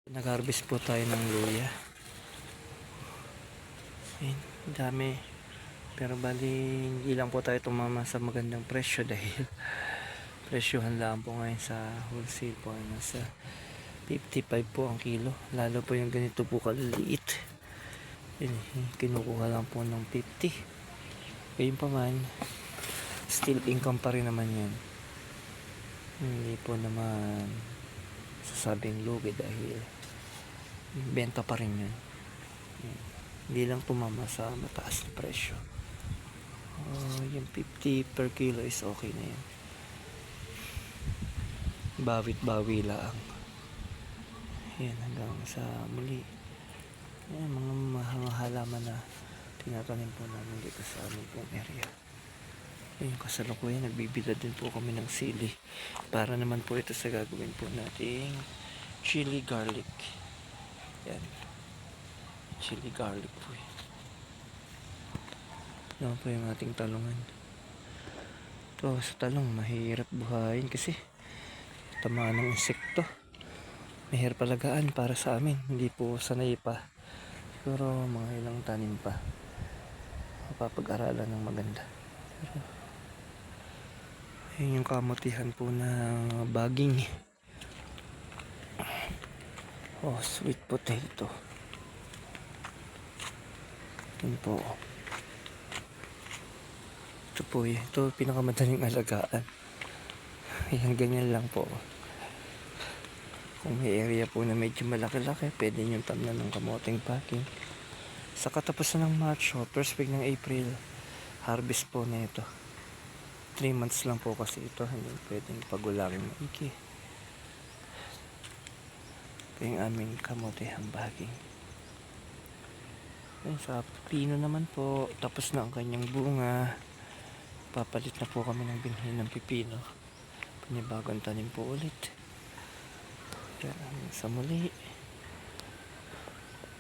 Nag-harvest po tayo ng luya. Ayun, dami. Pero bali, hindi lang po tayo tumama sa magandang presyo dahil presyohan lang po ngayon sa wholesale po. Nasa 55 po ang kilo. Lalo po yung ganito po kaliliit. Yun, kinukuha lang po ng 50. Kayun pa man, still income pa rin naman yan. Hindi po naman sasabing lugi dahil benta pa rin yun. Hindi lang tumama sa mataas na presyo. Yung 50 per kilo is okay na yan. Bawit bawi lang. Yan, hanggang sa muli. Yan, mga halaman na tinatanim po namin dito sa aming pong area. Yung kasalukuyan, nagbibilad din po kami ng sili para naman po ito sa gagawin po nating chili garlic. Yan, chili garlic po yan. Yan po yung ating talungan. Ito sa talong mahirap buhayin kasi tamaan ng insekto. Mahirap palagaan para sa amin, hindi po sanay pa. Siguro mga ilang tanim pa mapapag-aralan ng maganda. Pero yun yung kamutihan po ng baging. Sweet potato. Yun po. Ito po yun. Ito pinakamadaling alagaan. Ayan, ganyan lang po. Kung may area po na medyo malaki-laki, pwede nyo tamnan ng kamoting packing. Sa katapusan ng March o first week ng April, harvest po na ito. 3 months lang po kasi ito, hindi pwedeng pagulangin maigi. Ito yung aming kamote hambaging. Sa pipino naman po, tapos na ang kanyang bunga. Papalit na po kami ng binhi ng pipino. Panibagong tanim po ulit. Sa muli.